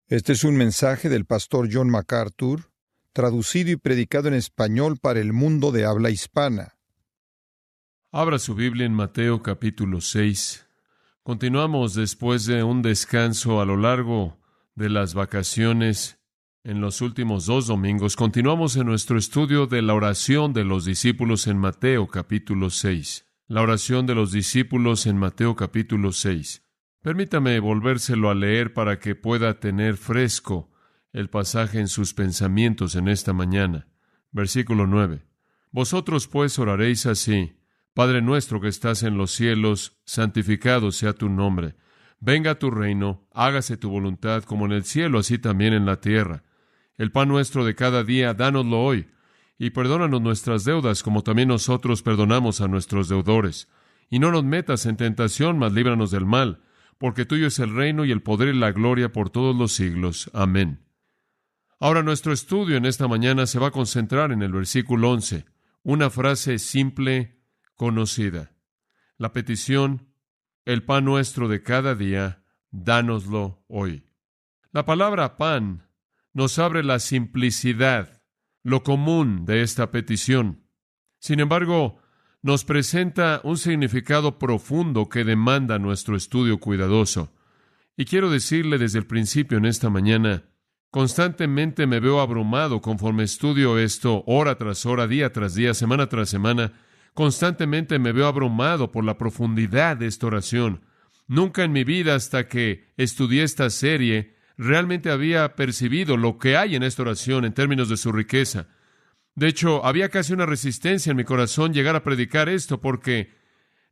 Este es un mensaje del pastor John MacArthur, traducido y predicado en español para el mundo de habla hispana. Abra su Biblia en Mateo capítulo 6. Continuamos después de un descanso a lo largo de las vacaciones. En los últimos 2 domingos continuamos en nuestro estudio de la oración de los discípulos en Mateo capítulo 6. La oración de los discípulos en Mateo capítulo 6. Permítame volvérselo a leer para que pueda tener fresco el pasaje en sus pensamientos en esta mañana. Versículo 9. Vosotros pues oraréis así: Padre nuestro que estás en los cielos, santificado sea tu nombre. Venga tu reino, hágase tu voluntad como en el cielo, así también en la tierra. El pan nuestro de cada día, dánoslo hoy, y perdónanos nuestras deudas, como también nosotros perdonamos a nuestros deudores. Y no nos metas en tentación, mas líbranos del mal, porque tuyo es el reino y el poder y la gloria por todos los siglos. Amén. Ahora nuestro estudio en esta mañana se va a concentrar en el versículo 11, una frase simple, conocida. La petición: el pan nuestro de cada día, dánoslo hoy. La palabra pan nos abre la simplicidad, lo común de esta petición. Sin embargo, nos presenta un significado profundo que demanda nuestro estudio cuidadoso. Y quiero decirle desde el principio en esta mañana, constantemente me veo abrumado conforme estudio esto, hora tras hora, día tras día, semana tras semana. Constantemente me veo abrumado por la profundidad de esta oración. Nunca en mi vida, hasta que estudié esta serie, realmente había percibido lo que hay en esta oración en términos de su riqueza. De hecho, había casi una resistencia en mi corazón llegar a predicar esto porque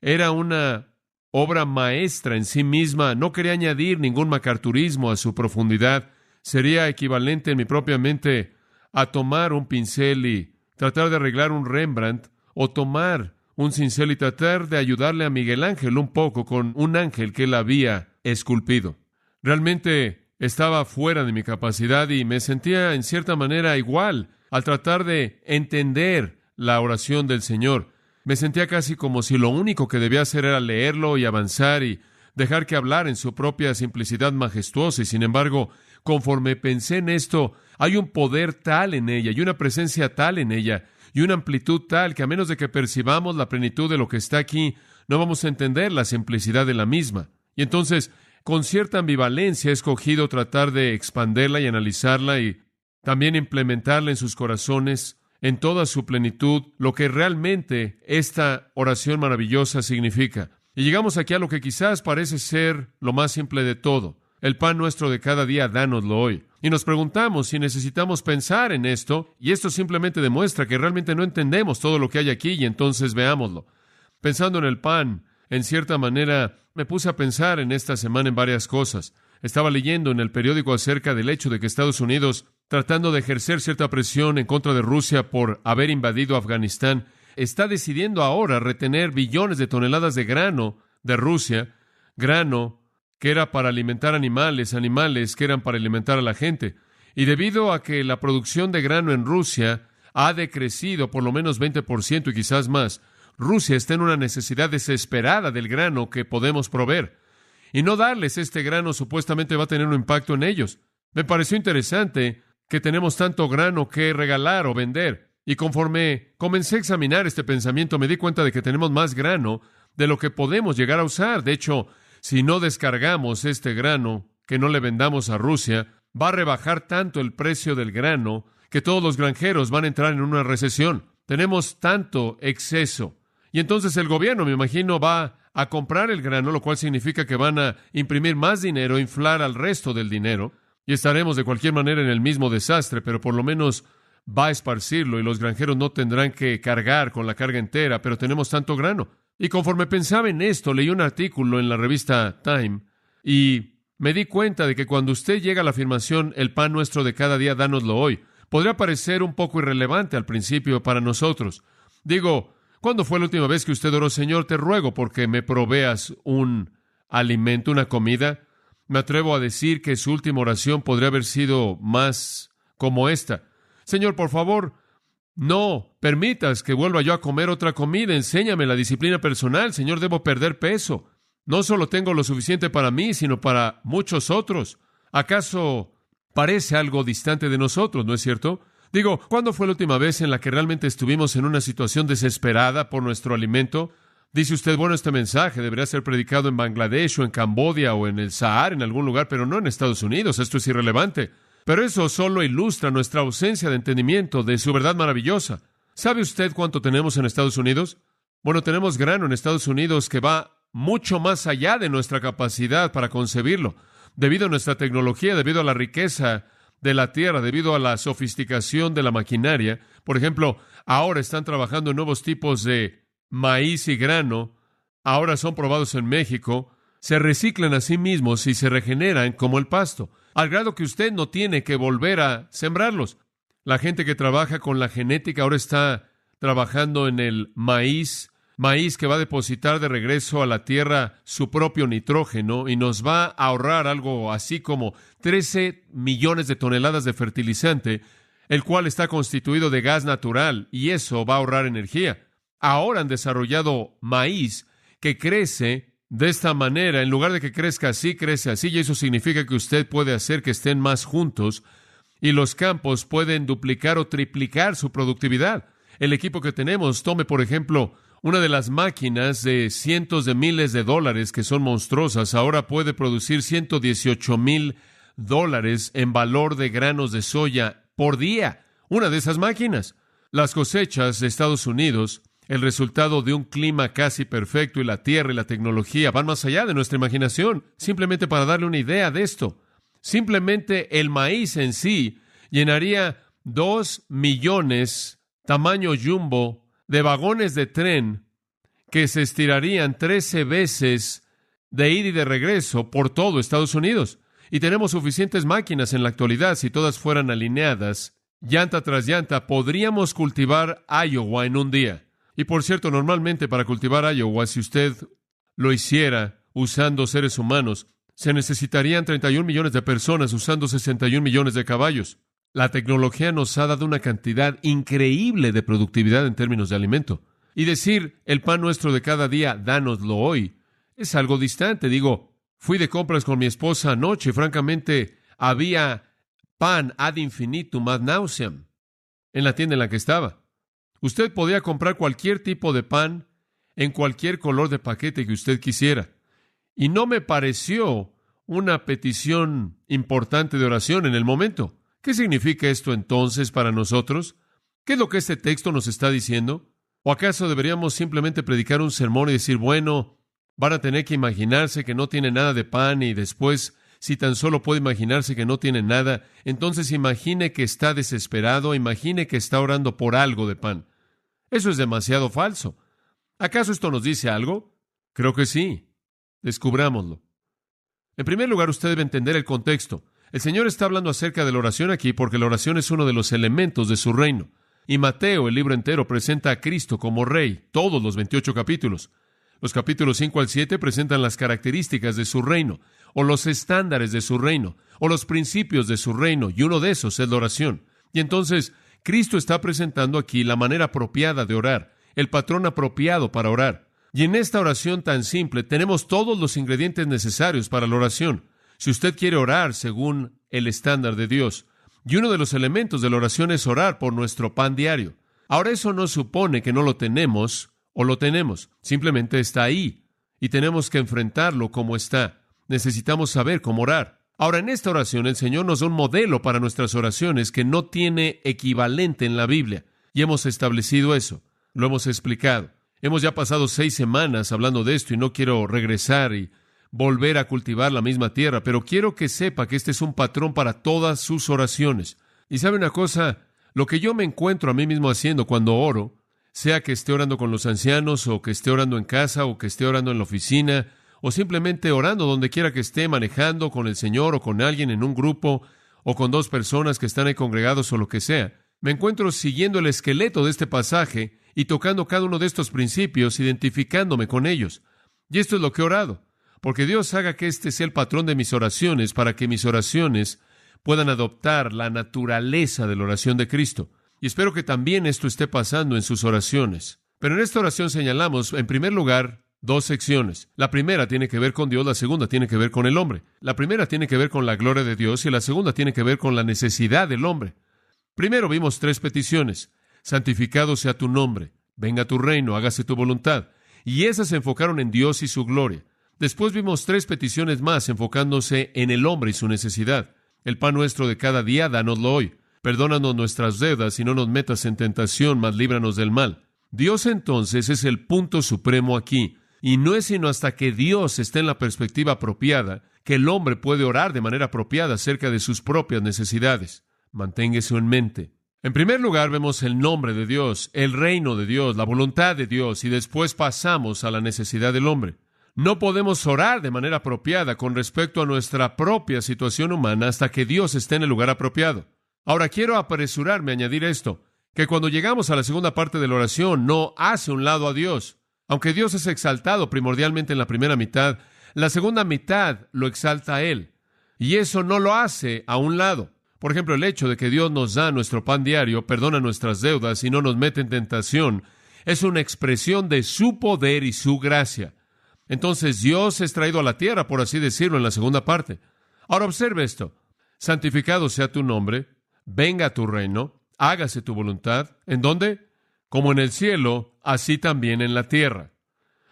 era una obra maestra en sí misma. No quería añadir ningún macarturismo a su profundidad. Sería equivalente en mi propia mente a tomar un pincel y tratar de arreglar un Rembrandt, o tomar un cincel y tratar de ayudarle a Miguel Ángel un poco con un ángel que él había esculpido. Realmente estaba fuera de mi capacidad y me sentía en cierta manera igual al tratar de entender la oración del Señor. Me sentía casi como si lo único que debía hacer era leerlo y avanzar y dejar que hablara en su propia simplicidad majestuosa. Y sin embargo, conforme pensé en esto, hay un poder tal en ella y una presencia tal en ella y una amplitud tal que a menos de que percibamos la plenitud de lo que está aquí, no vamos a entender la simplicidad de la misma. Y entonces, con cierta ambivalencia, he escogido tratar de expanderla y analizarla y también implementarla en sus corazones, en toda su plenitud, lo que realmente esta oración maravillosa significa. Y llegamos aquí a lo que quizás parece ser lo más simple de todo: el pan nuestro de cada día, dánoslo hoy. Y nos preguntamos si necesitamos pensar en esto, y esto simplemente demuestra que realmente no entendemos todo lo que hay aquí, y entonces veámoslo. Pensando en el pan, en cierta manera, me puse a pensar en esta semana en varias cosas. Estaba leyendo en el periódico acerca del hecho de que Estados Unidos, tratando de ejercer cierta presión en contra de Rusia por haber invadido Afganistán, está decidiendo ahora retener billones de toneladas de grano de Rusia, grano que era para alimentar animales que eran para alimentar a la gente. Y debido a que la producción de grano en Rusia ha decrecido por lo menos 20% y quizás más, Rusia está en una necesidad desesperada del grano que podemos proveer. Y no darles este grano supuestamente va a tener un impacto en ellos. Me pareció interesante que tenemos tanto grano que regalar o vender. Y conforme comencé a examinar este pensamiento, me di cuenta de que tenemos más grano de lo que podemos llegar a usar. De hecho, si no descargamos este grano, que no le vendamos a Rusia, va a rebajar tanto el precio del grano que todos los granjeros van a entrar en una recesión. Tenemos tanto exceso. Y entonces el gobierno, me imagino, va a comprar el grano, lo cual significa que van a imprimir más dinero, inflar al resto del dinero, y estaremos de cualquier manera en el mismo desastre, pero por lo menos va a esparcirlo y los granjeros no tendrán que cargar con la carga entera, pero tenemos tanto grano. Y conforme pensaba en esto, leí un artículo en la revista Time y me di cuenta de que cuando usted llega a la afirmación, el pan nuestro de cada día, dánoslo hoy, podría parecer un poco irrelevante al principio para nosotros. Digo, ¿cuándo fue la última vez que usted oró: Señor, te ruego porque me proveas un alimento, una comida? Me atrevo a decir que su última oración podría haber sido más como esta: Señor, por favor, no permitas que vuelva yo a comer otra comida. Enséñame la disciplina personal. Señor, debo perder peso. No solo tengo lo suficiente para mí, sino para muchos otros. ¿Acaso parece algo distante de nosotros, ¿no es cierto? Digo, ¿cuándo fue la última vez en la que realmente estuvimos en una situación desesperada por nuestro alimento? Dice usted, bueno, este mensaje debería ser predicado en Bangladesh o en Camboya o en el Sahara, en algún lugar, pero no en Estados Unidos. Esto es irrelevante. Pero eso solo ilustra nuestra ausencia de entendimiento de su verdad maravillosa. ¿Sabe usted cuánto tenemos en Estados Unidos? Bueno, tenemos grano en Estados Unidos que va mucho más allá de nuestra capacidad para concebirlo. Debido a nuestra tecnología, debido a la riqueza de la tierra, debido a la sofisticación de la maquinaria. Por ejemplo, ahora están trabajando en nuevos tipos de maíz y grano. Ahora son probados en México. Se reciclan a sí mismos y se regeneran como el pasto, al grado que usted no tiene que volver a sembrarlos. La gente que trabaja con la genética ahora está trabajando en el maíz que va a depositar de regreso a la tierra su propio nitrógeno y nos va a ahorrar algo así como 13 millones de toneladas de fertilizante, el cual está constituido de gas natural, y eso va a ahorrar energía. Ahora han desarrollado maíz que crece de esta manera. En lugar de que crezca así, crece así, y eso significa que usted puede hacer que estén más juntos y los campos pueden duplicar o triplicar su productividad. El equipo que tenemos, tome por ejemplo una de las máquinas de cientos de miles de dólares que son monstruosas, ahora puede producir $118,000 en valor de granos de soya por día. Una de esas máquinas. Las cosechas de Estados Unidos, el resultado de un clima casi perfecto, y la tierra y la tecnología van más allá de nuestra imaginación. Simplemente para darle una idea de esto, simplemente el maíz en sí llenaría 2 millones tamaño jumbo de vagones de tren que se estirarían 13 veces de ida y de regreso por todo Estados Unidos. Y tenemos suficientes máquinas en la actualidad. Si todas fueran alineadas, llanta tras llanta, podríamos cultivar Iowa en un día. Y por cierto, normalmente para cultivar Iowa, si usted lo hiciera usando seres humanos, se necesitarían 31 millones de personas usando 61 millones de caballos. La tecnología nos ha dado una cantidad increíble de productividad en términos de alimento. Y decir, el pan nuestro de cada día, dánoslo hoy, es algo distante. Digo, fui de compras con mi esposa anoche y francamente había pan ad infinitum ad nauseam en la tienda en la que estaba. Usted podía comprar cualquier tipo de pan en cualquier color de paquete que usted quisiera. Y no me pareció una petición importante de oración en el momento. ¿Qué significa esto entonces para nosotros? ¿Qué es lo que este texto nos está diciendo? ¿O acaso deberíamos simplemente predicar un sermón y decir, bueno, van a tener que imaginarse que no tiene nada de pan y después, si tan solo puede imaginarse que no tiene nada, entonces imagine que está desesperado, imagine que está orando por algo de pan? Eso es demasiado falso. ¿Acaso esto nos dice algo? Creo que sí. Descubrámoslo. En primer lugar, usted debe entender el contexto. El Señor está hablando acerca de la oración aquí porque la oración es uno de los elementos de su reino. Y Mateo, el libro entero, presenta a Cristo como Rey, todos los 28 capítulos. Los capítulos 5 al 7 presentan las características de su reino, o los estándares de su reino, o los principios de su reino, y uno de esos es la oración. Y entonces, Cristo está presentando aquí la manera apropiada de orar, el patrón apropiado para orar. Y en esta oración tan simple tenemos todos los ingredientes necesarios para la oración. Si usted quiere orar según el estándar de Dios, y uno de los elementos de la oración es orar por nuestro pan diario. Ahora, eso no supone que no lo tenemos o lo tenemos, simplemente está ahí y tenemos que enfrentarlo como está. Necesitamos saber cómo orar. Ahora, en esta oración el Señor nos da un modelo para nuestras oraciones que no tiene equivalente en la Biblia, y hemos establecido eso, lo hemos explicado. Hemos ya pasado 6 semanas hablando de esto y no quiero regresar y volver a cultivar la misma tierra, pero quiero que sepa que este es un patrón para todas sus oraciones. Y sabe una cosa, lo que yo me encuentro a mí mismo haciendo cuando oro, sea que esté orando con los ancianos, o que esté orando en casa, o que esté orando en la oficina, o simplemente orando donde quiera que esté, manejando con el Señor, o con alguien en un grupo, o con 2 personas que están ahí congregados, o lo que sea, me encuentro siguiendo el esqueleto de este pasaje y tocando cada uno de estos principios, identificándome con ellos. Y esto es lo que he orado. Porque Dios haga que este sea el patrón de mis oraciones para que mis oraciones puedan adoptar la naturaleza de la oración de Cristo. Y espero que también esto esté pasando en sus oraciones. Pero en esta oración señalamos, en primer lugar, dos secciones. La primera tiene que ver con Dios, la segunda tiene que ver con el hombre. La primera tiene que ver con la gloria de Dios y la segunda tiene que ver con la necesidad del hombre. Primero vimos tres peticiones. Santificado sea tu nombre, venga tu reino, hágase tu voluntad. Y esas se enfocaron en Dios y su gloria. Después vimos tres peticiones más enfocándose en el hombre y su necesidad. El pan nuestro de cada día, dánoslo hoy. Perdónanos nuestras deudas y no nos metas en tentación, mas líbranos del mal. Dios entonces es el punto supremo aquí. Y no es sino hasta que Dios esté en la perspectiva apropiada que el hombre puede orar de manera apropiada acerca de sus propias necesidades. Mantenga eso en mente. En primer lugar, vemos el nombre de Dios, el reino de Dios, la voluntad de Dios, y después pasamos a la necesidad del hombre. No podemos orar de manera apropiada con respecto a nuestra propia situación humana hasta que Dios esté en el lugar apropiado. Ahora, quiero apresurarme a añadir esto, que cuando llegamos a la segunda parte de la oración, no hace un lado a Dios. Aunque Dios es exaltado primordialmente en la primera mitad, la segunda mitad lo exalta a Él. Y eso no lo hace a un lado. Por ejemplo, el hecho de que Dios nos da nuestro pan diario, perdona nuestras deudas y no nos mete en tentación, es una expresión de su poder y su gracia. Entonces, Dios es traído a la tierra, por así decirlo, en la segunda parte. Ahora observe esto. Santificado sea tu nombre, venga tu reino, hágase tu voluntad. ¿En dónde? Como en el cielo, así también en la tierra.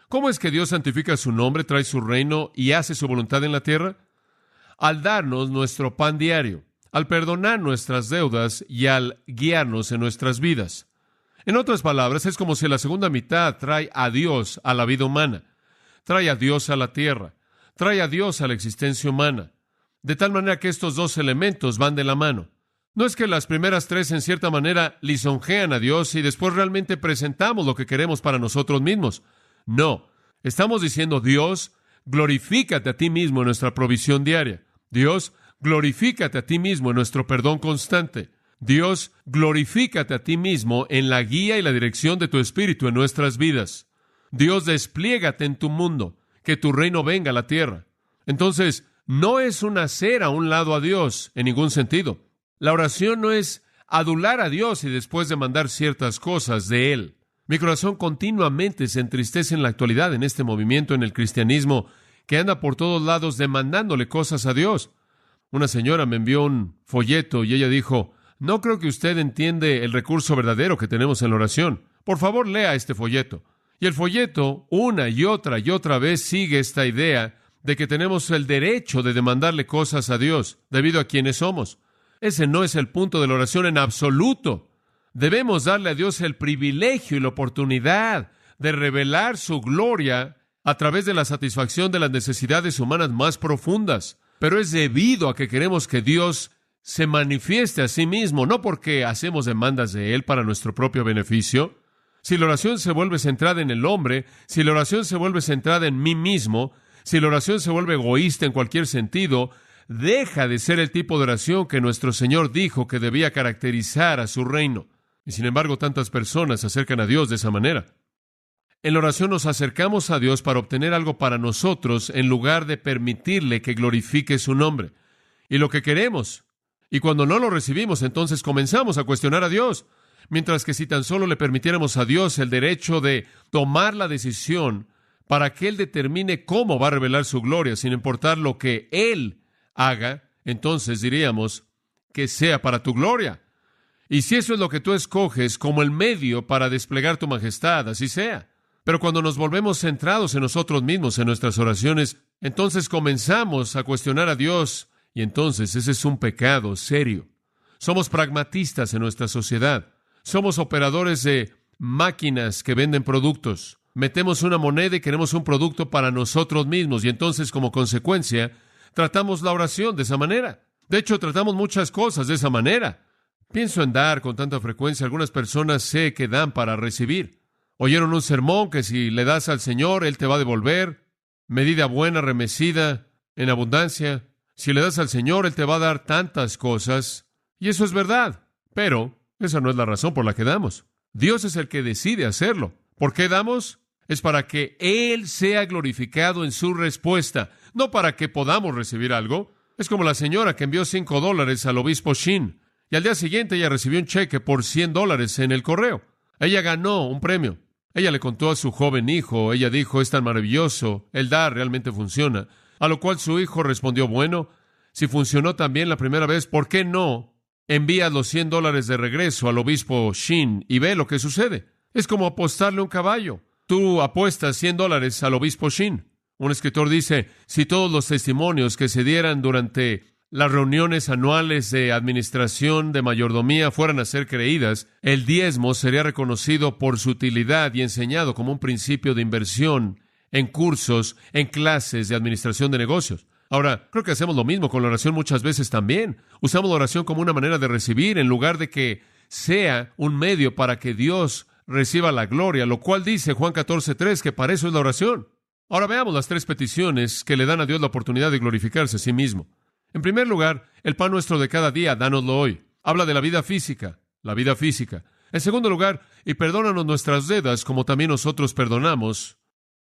¿Cómo es que Dios santifica su nombre, trae su reino y hace su voluntad en la tierra? Al darnos nuestro pan diario, al perdonar nuestras deudas y al guiarnos en nuestras vidas. En otras palabras, es como si la segunda mitad trae a Dios a la vida humana, trae a Dios a la tierra, trae a Dios a la existencia humana, de tal manera que estos dos elementos van de la mano. No es que las primeras tres en cierta manera lisonjean a Dios y después realmente presentamos lo que queremos para nosotros mismos. No, estamos diciendo, Dios, glorifícate a ti mismo en nuestra provisión diaria. Dios, glorifícate a ti mismo en nuestro perdón constante. Dios, glorifícate a ti mismo en la guía y la dirección de tu Espíritu en nuestras vidas. Dios, despliégate en tu mundo, que tu reino venga a la tierra. Entonces, no es un hacer a un lado a Dios en ningún sentido. La oración no es adular a Dios y después demandar ciertas cosas de Él. Mi corazón continuamente se entristece en la actualidad en este movimiento en el cristianismo que anda por todos lados demandándole cosas a Dios. Una señora me envió un folleto y ella dijo, no creo que usted entiende el recurso verdadero que tenemos en la oración. Por favor, lea este folleto. Y el folleto, una y otra vez, sigue esta idea de que tenemos el derecho de demandarle cosas a Dios debido a quienes somos. Ese no es el punto de la oración en absoluto. Debemos darle a Dios el privilegio y la oportunidad de revelar su gloria a través de la satisfacción de las necesidades humanas más profundas. Pero es debido a que queremos que Dios se manifieste a sí mismo, no porque hacemos demandas de Él para nuestro propio beneficio. Si la oración se vuelve centrada en el hombre, si la oración se vuelve centrada en mí mismo, si la oración se vuelve egoísta en cualquier sentido, deja de ser el tipo de oración que nuestro Señor dijo que debía caracterizar a su reino. Y sin embargo, tantas personas se acercan a Dios de esa manera. En la oración nos acercamos a Dios para obtener algo para nosotros en lugar de permitirle que glorifique su nombre. Y lo que queremos. Y cuando no lo recibimos, entonces comenzamos a cuestionar a Dios. Mientras que si tan solo le permitiéramos a Dios el derecho de tomar la decisión para que Él determine cómo va a revelar su gloria, sin importar lo que Él haga, entonces diríamos que sea para tu gloria. Y si eso es lo que tú escoges como el medio para desplegar tu majestad, así sea. Pero cuando nos volvemos centrados en nosotros mismos, en nuestras oraciones, entonces comenzamos a cuestionar a Dios, y entonces ese es un pecado serio. Somos pragmatistas en nuestra sociedad. Somos operadores de máquinas que venden productos. Metemos una moneda y queremos un producto para nosotros mismos, y entonces, como consecuencia, tratamos la oración de esa manera. De hecho, tratamos muchas cosas de esa manera. Pienso en dar con tanta frecuencia. Algunas personas sé que dan para recibir. Oyeron un sermón que si le das al Señor, Él te va a devolver. Medida buena, remecida, en abundancia. Si le das al Señor, Él te va a dar tantas cosas. Y eso es verdad. Pero esa no es la razón por la que damos. Dios es el que decide hacerlo. ¿Por qué damos? Es para que Él sea glorificado en su respuesta, no para que podamos recibir algo. Es como la señora que envió $5 al obispo Shin, y al día siguiente ella recibió un cheque por $100 en el correo. Ella ganó un premio. Ella le contó a su joven hijo, ella dijo, es tan maravilloso, el dar realmente funciona. A lo cual su hijo respondió, bueno, si funcionó tan bien la primera vez, ¿por qué no envías los $100 de regreso al obispo Shin y ve lo que sucede? Es como apostarle un caballo. Tú apuestas $100 al obispo Shin. Un escritor dice, si todos los testimonios que se dieran durante las reuniones anuales de administración de mayordomía fueran a ser creídas, el diezmo sería reconocido por su utilidad y enseñado como un principio de inversión en cursos, en clases de administración de negocios. Ahora, creo que hacemos lo mismo con la oración muchas veces también. Usamos la oración como una manera de recibir en lugar de que sea un medio para que Dios reciba la gloria, lo cual dice Juan 14:3 que para eso es la oración. Ahora veamos las 3 peticiones que le dan a Dios la oportunidad de glorificarse a sí mismo. En primer lugar, el pan nuestro de cada día, dánoslo hoy. Habla de la vida física, la vida física. En segundo lugar, y perdónanos nuestras deudas como también nosotros perdonamos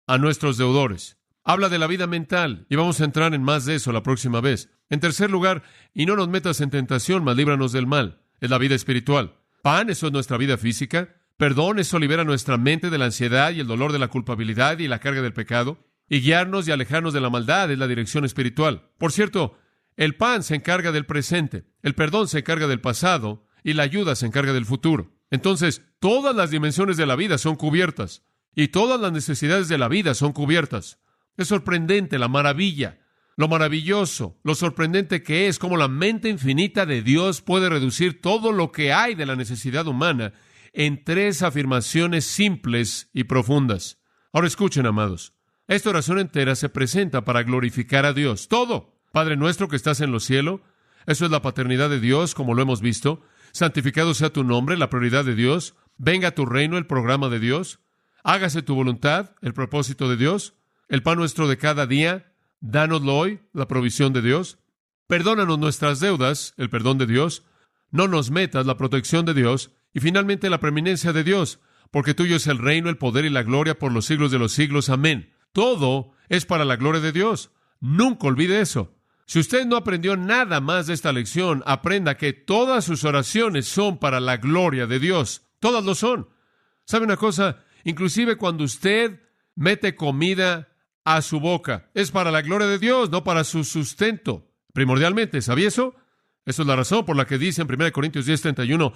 a nuestros deudores. Habla de la vida mental, y vamos a entrar en más de eso la próxima vez. En tercer lugar, y no nos metas en tentación, mas líbranos del mal. Es la vida espiritual. Pan, eso es nuestra vida física. Perdón, eso libera nuestra mente de la ansiedad y el dolor de la culpabilidad y la carga del pecado. Y guiarnos y alejarnos de la maldad es la dirección espiritual. Por cierto, el pan se encarga del presente, el perdón se encarga del pasado y la ayuda se encarga del futuro. Entonces, todas las dimensiones de la vida son cubiertas y todas las necesidades de la vida son cubiertas. Es sorprendente la maravilla, lo maravilloso, lo sorprendente que es cómo la mente infinita de Dios puede reducir todo lo que hay de la necesidad humana en 3 afirmaciones simples y profundas. Ahora escuchen, amados. Esta oración entera se presenta para glorificar a Dios. Todo. Padre nuestro que estás en los cielos, eso es la paternidad de Dios, como lo hemos visto. Santificado sea tu nombre, la prioridad de Dios. Venga a tu reino, el programa de Dios. Hágase tu voluntad, el propósito de Dios. El pan nuestro de cada día, dánoslo hoy, la provisión de Dios. Perdónanos nuestras deudas, el perdón de Dios. No nos metas, la protección de Dios. Y finalmente la preeminencia de Dios, porque tuyo es el reino, el poder y la gloria por los siglos de los siglos. Amén. Todo es para la gloria de Dios. Nunca olvide eso. Si usted no aprendió nada más de esta lección, aprenda que todas sus oraciones son para la gloria de Dios. Todas lo son. ¿Sabe una cosa? Inclusive cuando usted mete comida a su boca, es para la gloria de Dios, no para su sustento. Primordialmente, ¿sabía eso? Esa es la razón por la que dice en 1 Corintios 10:31,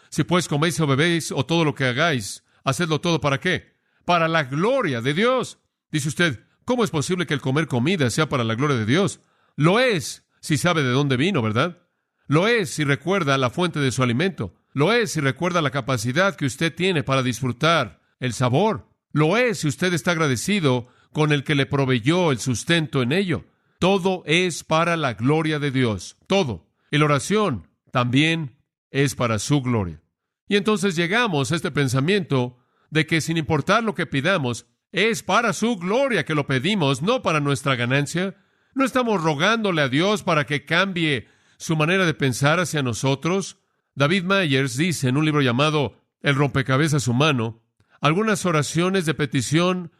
si pues coméis o bebéis o todo lo que hagáis, hacedlo todo ¿para qué? Para la gloria de Dios. Dice usted, ¿cómo es posible que el comer comida sea para la gloria de Dios? Lo es si sabe de dónde vino, ¿verdad? Lo es si recuerda la fuente de su alimento. Lo es si recuerda la capacidad que usted tiene para disfrutar el sabor. Lo es si usted está agradecido con el que le proveyó el sustento en ello. Todo es para la gloria de Dios. Todo. Y la oración también es para su gloria. Y entonces llegamos a este pensamiento de que sin importar lo que pidamos, es para su gloria que lo pedimos, no para nuestra ganancia. No estamos rogándole a Dios para que cambie su manera de pensar hacia nosotros. David Myers dice en un libro llamado El rompecabezas humano, algunas oraciones de petición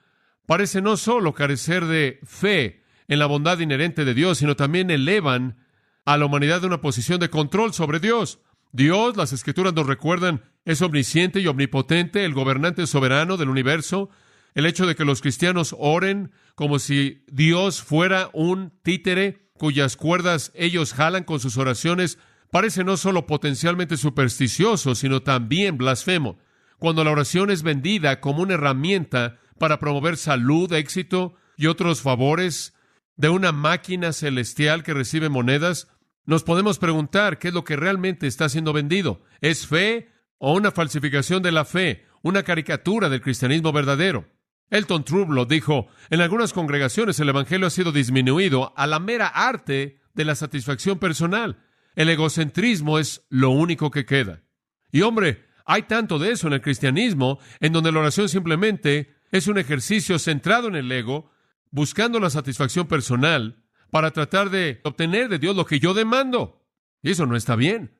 parecen no solo carecer de fe en la bondad inherente de Dios, sino también elevan a la humanidad de una posición de control sobre Dios. Dios, las Escrituras nos recuerdan, es omnisciente y omnipotente, el gobernante soberano del universo. El hecho de que los cristianos oren como si Dios fuera un títere cuyas cuerdas ellos jalan con sus oraciones parece no solo potencialmente supersticioso, sino también blasfemo. Cuando la oración es vendida como una herramienta para promover salud, éxito y otros favores de una máquina celestial que recibe monedas, nos podemos preguntar qué es lo que realmente está siendo vendido. ¿Es fe o una falsificación de la fe? Una caricatura del cristianismo verdadero. Elton Trublow dijo, en algunas congregaciones el evangelio ha sido disminuido a la mera arte de la satisfacción personal. El egocentrismo es lo único que queda. Y hombre, hay tanto de eso en el cristianismo, en donde la oración simplemente es un ejercicio centrado en el ego, buscando la satisfacción personal para tratar de obtener de Dios lo que yo demando. Y eso no está bien.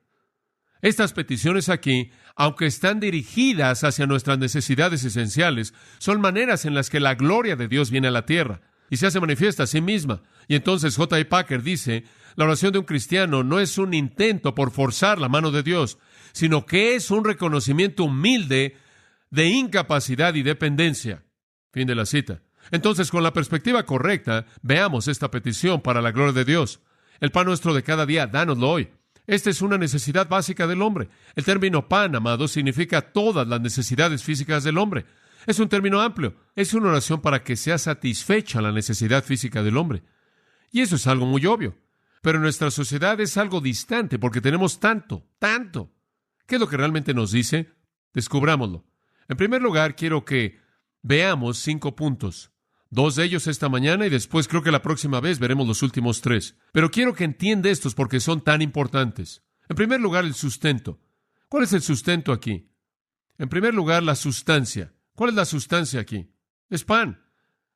Estas peticiones aquí, aunque están dirigidas hacia nuestras necesidades esenciales, son maneras en las que la gloria de Dios viene a la tierra y se hace manifiesta a sí misma. Y entonces J. Packer dice, la oración de un cristiano no es un intento por forzar la mano de Dios, sino que es un reconocimiento humilde de incapacidad y dependencia. Fin de la cita. Entonces, con la perspectiva correcta, veamos esta petición para la gloria de Dios. El pan nuestro de cada día, dánoslo hoy. Esta es una necesidad básica del hombre. El término pan, amados, significa todas las necesidades físicas del hombre. Es un término amplio. Es una oración para que sea satisfecha la necesidad física del hombre. Y eso es algo muy obvio. Pero en nuestra sociedad es algo distante porque tenemos tanto. ¿Qué es lo que realmente nos dice? Descubrámoslo. En primer lugar, quiero que veamos 5 puntos. 2 de ellos esta mañana y después creo que la próxima vez veremos los últimos 3. Pero quiero que entienda estos porque son tan importantes. En primer lugar, el sustento. ¿Cuál es el sustento aquí? En primer lugar, la sustancia. ¿Cuál es la sustancia aquí? Es pan.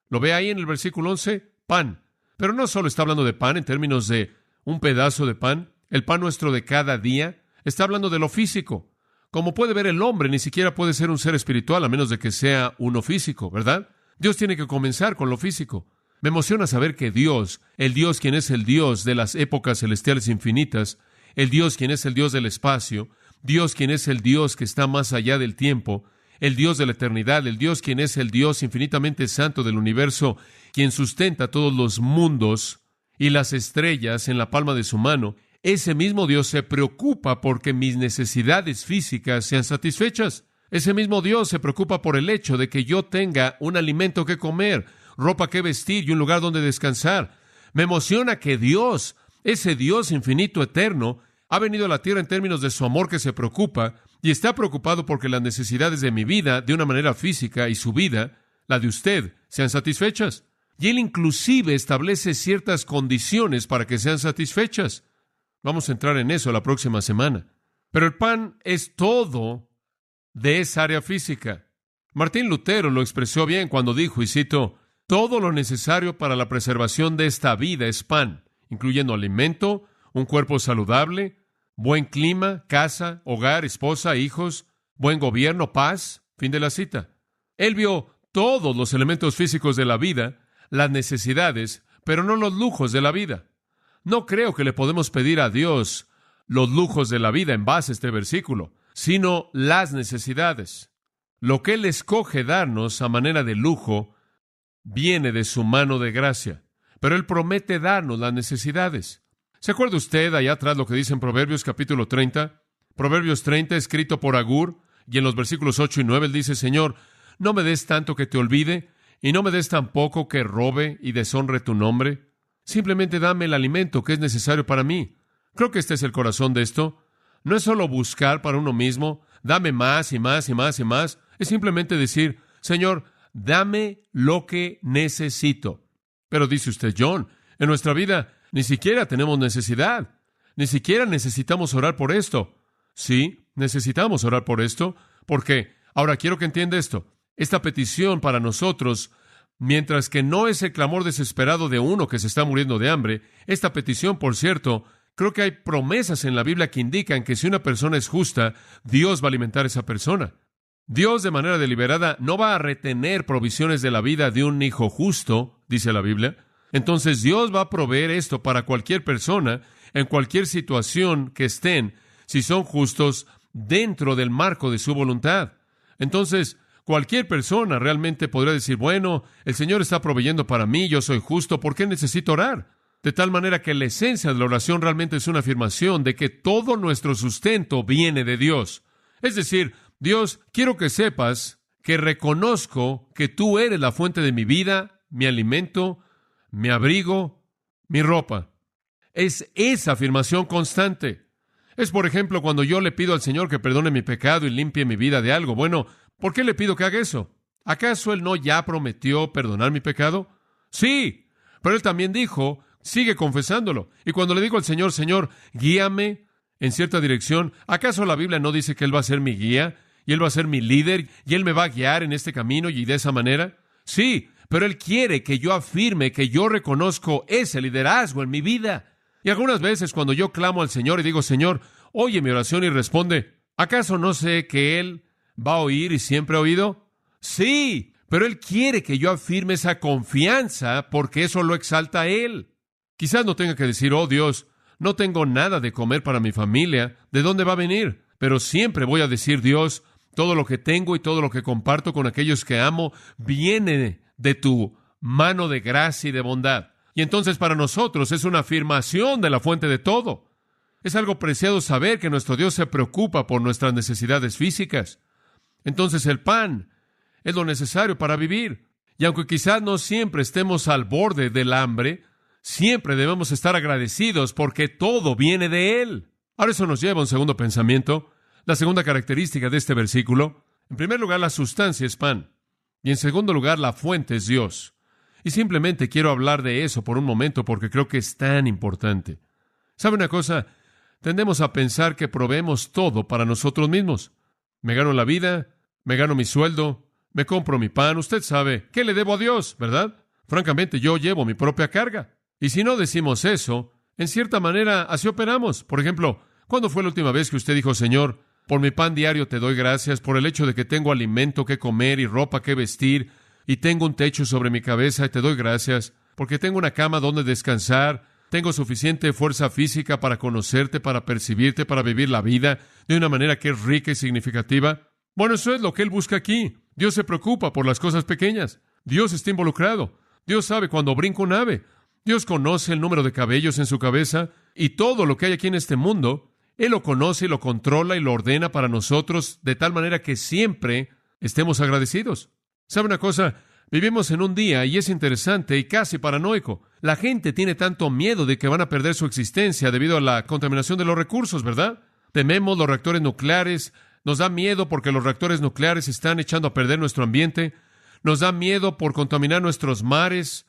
¿Lo ve ahí en el versículo 11? Pan. Pero no solo está hablando de pan en términos de un pedazo de pan. El pan nuestro de cada día. Está hablando de lo físico. Como puede ver, el hombre ni siquiera puede ser un ser espiritual a menos de que sea uno físico, ¿verdad? Dios tiene que comenzar con lo físico. Me emociona saber que Dios, el Dios quien es el Dios de las épocas celestiales infinitas, el Dios quien es el Dios del espacio, Dios quien es el Dios que está más allá del tiempo, el Dios de la eternidad, el Dios quien es el Dios infinitamente santo del universo, quien sustenta todos los mundos y las estrellas en la palma de su mano, ese mismo Dios se preocupa porque mis necesidades físicas sean satisfechas. Ese mismo Dios se preocupa por el hecho de que yo tenga un alimento que comer, ropa que vestir y un lugar donde descansar. Me emociona que Dios, ese Dios infinito eterno, ha venido a la tierra en términos de su amor que se preocupa y está preocupado porque las necesidades de mi vida, de una manera física, y su vida, la de usted, sean satisfechas. Y Él inclusive establece ciertas condiciones para que sean satisfechas. Vamos a entrar en eso la próxima semana. Pero el pan es todo de esa área física. Martín Lutero lo expresó bien cuando dijo, y cito, todo lo necesario para la preservación de esta vida es pan, incluyendo alimento, un cuerpo saludable, buen clima, casa, hogar, esposa, hijos, buen gobierno, paz. Fin de la cita. Él vio todos los elementos físicos de la vida, las necesidades, pero no los lujos de la vida. No creo que le podemos pedir a Dios los lujos de la vida en base a este versículo, sino las necesidades. Lo que Él escoge darnos a manera de lujo viene de su mano de gracia, pero Él promete darnos las necesidades. ¿Se acuerda usted allá atrás lo que dice en Proverbios capítulo 30? Proverbios 30, escrito por Agur, y en los versículos 8 y 9 Él dice, Señor, no me des tanto que te olvide, y no me des tan poco que robe y deshonre tu nombre. Simplemente dame el alimento que es necesario para mí. Creo que este es el corazón de esto. No es solo buscar para uno mismo, dame más y más y más y más. Es simplemente decir, Señor, dame lo que necesito. Pero dice usted, John, en nuestra vida ni siquiera tenemos necesidad. Ni siquiera necesitamos orar por esto. Sí, necesitamos orar por esto. ¿Por qué? Ahora quiero que entienda esto. Esta petición para nosotros, mientras que no es el clamor desesperado de uno que se está muriendo de hambre, esta petición, por cierto, creo que hay promesas en la Biblia que indican que si una persona es justa, Dios va a alimentar a esa persona. Dios de manera deliberada no va a retener provisiones de la vida de un hijo justo, dice la Biblia. Entonces Dios va a proveer esto para cualquier persona, en cualquier situación que estén, si son justos dentro del marco de su voluntad. Entonces, cualquier persona realmente podrá decir, bueno, el Señor está proveyendo para mí, yo soy justo, ¿por qué necesito orar? De tal manera que la esencia de la oración realmente es una afirmación de que todo nuestro sustento viene de Dios. Es decir, Dios, quiero que sepas que reconozco que tú eres la fuente de mi vida, mi alimento, mi abrigo, mi ropa. Es esa afirmación constante. Es, por ejemplo, cuando yo le pido al Señor que perdone mi pecado y limpie mi vida de algo. Bueno, ¿por qué le pido que haga eso? ¿Acaso Él no ya prometió perdonar mi pecado? Sí, pero Él también dijo, sigue confesándolo. Y cuando le digo al Señor, Señor, guíame en cierta dirección, ¿acaso la Biblia no dice que Él va a ser mi guía? Y Él va a ser mi líder, y Él me va a guiar en este camino y de esa manera. Sí, pero Él quiere que yo afirme que yo reconozco ese liderazgo en mi vida. Y algunas veces cuando yo clamo al Señor y digo, Señor, oye mi oración y responde, ¿acaso no sé que Él va a oír y siempre ha oído? Sí, pero Él quiere que yo afirme esa confianza porque eso lo exalta a Él. Quizás no tenga que decir, oh Dios, no tengo nada de comer para mi familia, ¿de dónde va a venir? Pero siempre voy a decir, Dios, Todo lo que tengo y todo lo que comparto con aquellos que amo viene de tu mano de gracia y de bondad. Y entonces para nosotros es una afirmación de la fuente de todo. Es algo preciado saber que nuestro Dios se preocupa por nuestras necesidades físicas. Entonces el pan es lo necesario para vivir. Y aunque quizás no siempre estemos al borde del hambre, siempre debemos estar agradecidos porque todo viene de Él. Ahora eso nos lleva a un segundo pensamiento, la segunda característica de este versículo. En primer lugar, la sustancia es pan. Y en segundo lugar, la fuente es Dios. Y simplemente quiero hablar de eso por un momento porque creo que es tan importante. ¿Sabe una cosa? Tendemos a pensar que proveemos todo para nosotros mismos. Me gano la vida, me gano mi sueldo, me compro mi pan. Usted sabe, ¿qué le debo a Dios, verdad? Francamente, yo llevo mi propia carga. Y si no decimos eso, en cierta manera, así operamos. Por ejemplo, ¿cuándo fue la última vez que usted dijo, Señor, por mi pan diario te doy gracias, por el hecho de que tengo alimento que comer y ropa que vestir, y tengo un techo sobre mi cabeza y te doy gracias, porque tengo una cama donde descansar, tengo suficiente fuerza física para conocerte, para percibirte, para vivir la vida de una manera que es rica y significativa? Bueno, eso es lo que Él busca aquí. Dios se preocupa por las cosas pequeñas. Dios está involucrado. Dios sabe cuando brinca un ave. Dios conoce el número de cabellos en su cabeza y todo lo que hay aquí en este mundo. Él lo conoce y lo controla y lo ordena para nosotros de tal manera que siempre estemos agradecidos. ¿Sabe una cosa? Vivimos en un día, y es interesante y casi paranoico. La gente tiene tanto miedo de que van a perder su existencia debido a la contaminación de los recursos, ¿verdad? Tememos los reactores nucleares, nos da miedo porque los reactores nucleares están echando a perder nuestro ambiente, nos da miedo por contaminar nuestros mares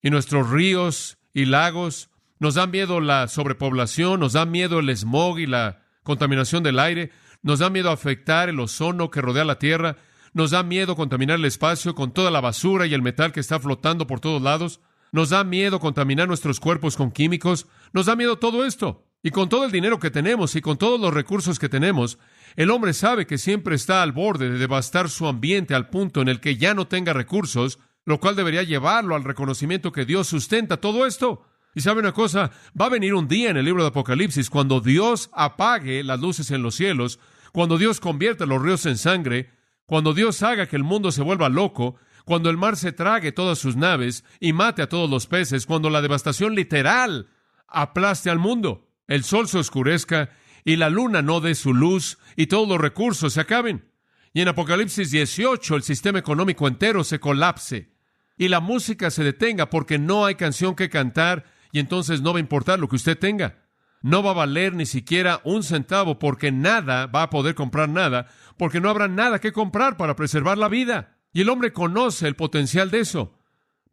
y nuestros ríos y lagos, nos da miedo la sobrepoblación, nos da miedo el smog y la contaminación del aire, nos da miedo afectar el ozono que rodea la Tierra, nos da miedo contaminar el espacio con toda la basura y el metal que está flotando por todos lados, nos da miedo contaminar nuestros cuerpos con químicos, nos da miedo todo esto. Y con todo el dinero que tenemos y con todos los recursos que tenemos, el hombre sabe que siempre está al borde de devastar su ambiente al punto en el que ya no tenga recursos, lo cual debería llevarlo al reconocimiento que Dios sustenta todo esto. Y sabe una cosa, va a venir un día en el libro de Apocalipsis cuando Dios apague las luces en los cielos, cuando Dios convierta los ríos en sangre, cuando Dios haga que el mundo se vuelva loco, cuando el mar se trague todas sus naves y mate a todos los peces, cuando la devastación literal aplaste al mundo, el sol se oscurezca y la luna no dé su luz y todos los recursos se acaben. Y en Apocalipsis 18 el sistema económico entero se colapse y la música se detenga porque no hay canción que cantar y entonces no va a importar lo que usted tenga. No va a valer ni siquiera un centavo porque nada va a poder comprar nada, porque no habrá nada que comprar para preservar la vida. Y el hombre conoce el potencial de eso.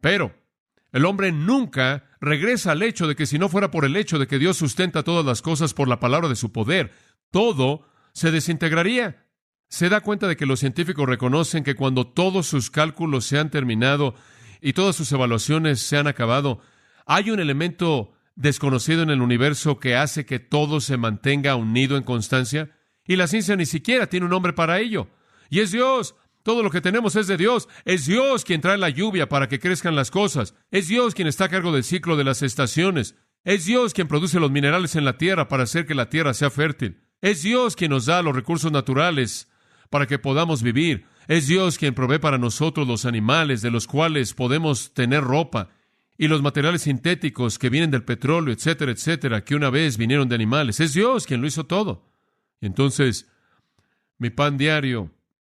Pero el hombre nunca regresa al hecho de que si no fuera por el hecho de que Dios sustenta todas las cosas por la palabra de su poder, todo se desintegraría. Se da cuenta de que los científicos reconocen que cuando todos sus cálculos se han terminado y todas sus evaluaciones se han acabado, hay un elemento desconocido en el universo que hace que todo se mantenga unido en constancia, y la ciencia ni siquiera tiene un nombre para ello. Y es Dios. Todo lo que tenemos es de Dios. Es Dios quien trae la lluvia para que crezcan las cosas. Es Dios quien está a cargo del ciclo de las estaciones. Es Dios quien produce los minerales en la tierra para hacer que la tierra sea fértil. Es Dios quien nos da los recursos naturales para que podamos vivir. Es Dios quien provee para nosotros los animales de los cuales podemos tener ropa y los materiales sintéticos que vienen del petróleo, etcétera, etcétera, que una vez vinieron de animales. Es Dios quien lo hizo todo. Y entonces, mi pan diario,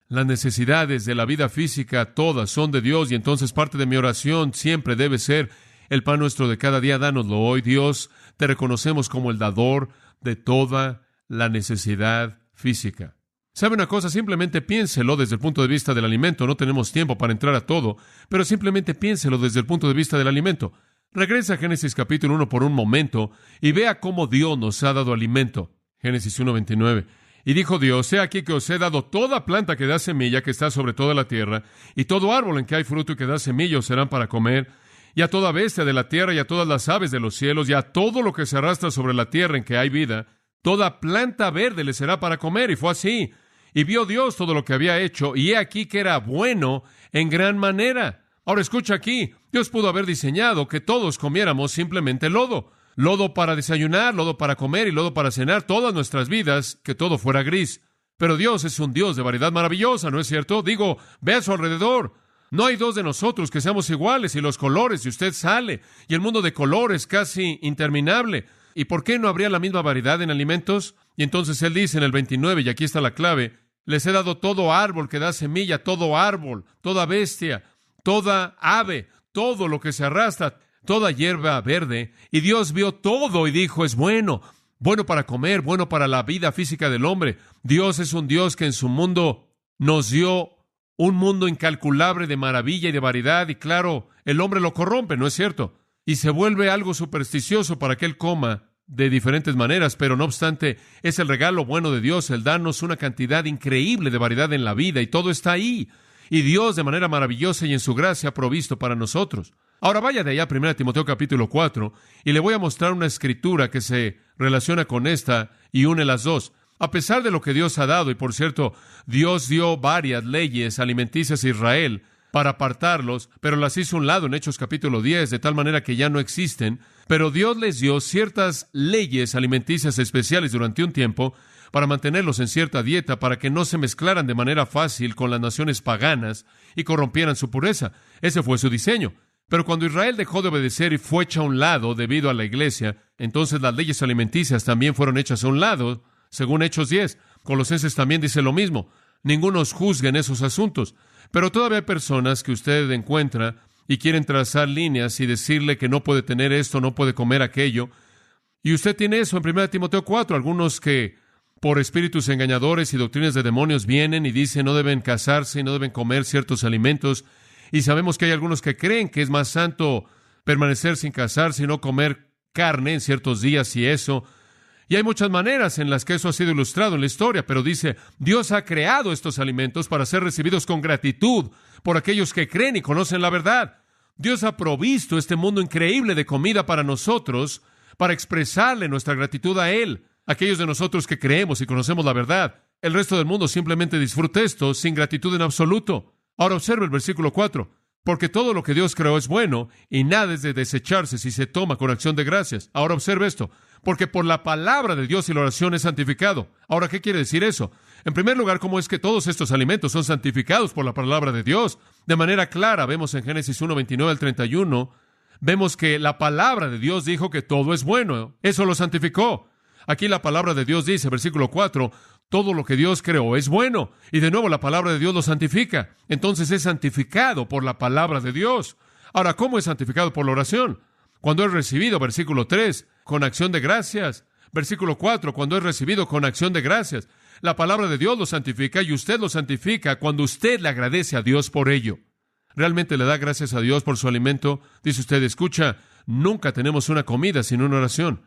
las necesidades de la vida física, todas son de Dios, y entonces parte de mi oración siempre debe ser: el pan nuestro de cada día, dánoslo hoy. Dios, te reconocemos como el dador de toda la necesidad física. ¿Sabe una cosa? Simplemente piénselo desde el punto de vista del alimento. No tenemos tiempo para entrar a todo, pero simplemente piénselo desde el punto de vista del alimento. Regresa a Génesis capítulo 1 por un momento y vea cómo Dios nos ha dado alimento. Génesis 1:29. Y dijo Dios: he aquí que os he dado toda planta que da semilla que está sobre toda la tierra, y todo árbol en que hay fruto y que da semilla os serán para comer, y a toda bestia de la tierra y a todas las aves de los cielos, y a todo lo que se arrastra sobre la tierra en que hay vida, toda planta verde le será para comer. Y fue así. Y vio Dios todo lo que había hecho, y he aquí que era bueno en gran manera. Ahora escucha aquí, Dios pudo haber diseñado que todos comiéramos simplemente lodo. Lodo para desayunar, lodo para comer y lodo para cenar todas nuestras vidas, que todo fuera gris. Pero Dios es un Dios de variedad maravillosa, ¿no es cierto? Digo, ve a su alrededor. No hay dos de nosotros que seamos iguales, y los colores, y usted sale, y el mundo de colores casi interminable. ¿Y por qué no habría la misma variedad en alimentos? Y entonces él dice en el 29, y aquí está la clave, les he dado todo árbol que da semilla, todo árbol, toda bestia, toda ave, todo lo que se arrastra, toda hierba verde. Y Dios vio todo y dijo, es bueno, bueno para comer, bueno para la vida física del hombre. Dios es un Dios que en su mundo nos dio un mundo incalculable de maravilla y de variedad, y claro, el hombre lo corrompe, ¿no es cierto? Y se vuelve algo supersticioso para que él coma de diferentes maneras, pero no obstante, es el regalo bueno de Dios, el darnos una cantidad increíble de variedad en la vida, y todo está ahí. Y Dios, de manera maravillosa y en su gracia, ha provisto para nosotros. Ahora vaya de allá a 1 Timoteo capítulo 4, y le voy a mostrar una escritura que se relaciona con esta y une las dos. A pesar de lo que Dios ha dado, y por cierto, Dios dio varias leyes alimenticias a Israel para apartarlos, pero las hizo a un lado en Hechos capítulo 10, de tal manera que ya no existen. Pero Dios les dio ciertas leyes alimenticias especiales durante un tiempo para mantenerlos en cierta dieta, para que no se mezclaran de manera fácil con las naciones paganas y corrompieran su pureza. Ese fue su diseño. Pero cuando Israel dejó de obedecer y fue hecha a un lado debido a la iglesia, entonces las leyes alimenticias también fueron hechas a un lado, según Hechos 10. Colosenses también dice lo mismo. Ninguno os juzgue en esos asuntos. Pero todavía hay personas que usted encuentra y quieren trazar líneas y decirle que no puede tener esto, no puede comer aquello. Y usted tiene eso en 1 Timoteo 4. Algunos que por espíritus engañadores y doctrinas de demonios vienen y dicen no deben casarse y no deben comer ciertos alimentos. Y sabemos que hay algunos que creen que es más santo permanecer sin casarse y no comer carne en ciertos días y eso. Y hay muchas maneras en las que eso ha sido ilustrado en la historia, pero dice, Dios ha creado estos alimentos para ser recibidos con gratitud por aquellos que creen y conocen la verdad. Dios ha provisto este mundo increíble de comida para nosotros, para expresarle nuestra gratitud a Él. Aquellos de nosotros que creemos y conocemos la verdad, el resto del mundo simplemente disfruta esto sin gratitud en absoluto. Ahora observe el versículo 4. Porque todo lo que Dios creó es bueno, y nada es de desecharse si se toma con acción de gracias. Ahora observe esto. Porque por la palabra de Dios y la oración es santificado. Ahora, ¿qué quiere decir eso? En primer lugar, ¿cómo es que todos estos alimentos son santificados por la palabra de Dios? De manera clara, vemos en Génesis 1, 29 al 31, vemos que la palabra de Dios dijo que todo es bueno. Eso lo santificó. Aquí la palabra de Dios dice, versículo 4, todo lo que Dios creó es bueno. Y de nuevo la palabra de Dios lo santifica. Entonces es santificado por la palabra de Dios. Ahora, ¿cómo es santificado por la oración? Cuando es recibido, versículo 3, con acción de gracias. Versículo 4, cuando es recibido con acción de gracias. La palabra de Dios lo santifica y usted lo santifica cuando usted le agradece a Dios por ello. ¿Realmente le da gracias a Dios por su alimento? Dice usted, escucha, nunca tenemos una comida sin una oración.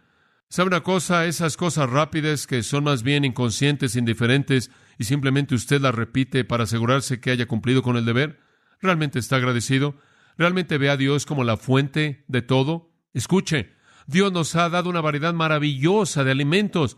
¿Sabe una cosa? Esas cosas rápidas que son más bien inconscientes, indiferentes, y simplemente usted las repite para asegurarse que haya cumplido con el deber. ¿Realmente está agradecido? ¿Realmente ve a Dios como la fuente de todo? Escuche, Dios nos ha dado una variedad maravillosa de alimentos.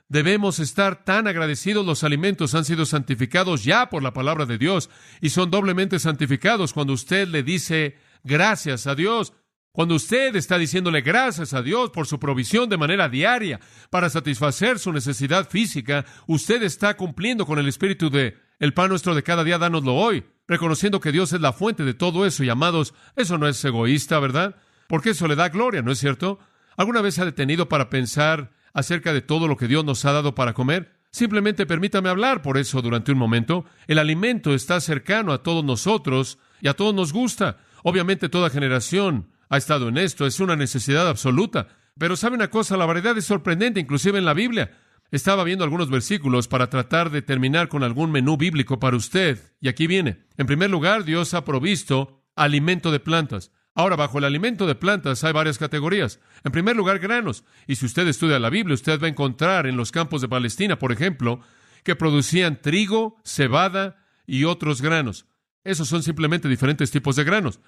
Debemos estar tan agradecidos. Los alimentos han sido santificados ya por la palabra de Dios y son doblemente santificados cuando usted le dice gracias a Dios. Cuando usted está diciéndole gracias a Dios por su provisión de manera diaria para satisfacer su necesidad física, usted está cumpliendo con el espíritu de el pan nuestro de cada día, dánoslo hoy, reconociendo que Dios es la fuente de todo eso. Y amados, eso no es egoísta, ¿verdad? Porque eso le da gloria, ¿no es cierto? ¿Alguna vez se ha detenido para pensar acerca de todo lo que Dios nos ha dado para comer? Simplemente permítame hablar por eso durante un momento. El alimento está cercano a todos nosotros y a todos nos gusta. Obviamente toda generación ha estado en esto, es una necesidad absoluta. Pero ¿sabe una cosa? La variedad es sorprendente, inclusive en la Biblia. Estaba viendo algunos versículos para tratar de terminar con algún menú bíblico para usted. Y aquí viene. En primer lugar, Dios ha provisto alimento de plantas. Ahora, bajo el alimento de plantas hay varias categorías. En primer lugar, granos. Y si usted estudia la Biblia, usted va a encontrar en los campos de Palestina, por ejemplo, que producían trigo, cebada y otros granos. Esos son simplemente diferentes tipos de granos.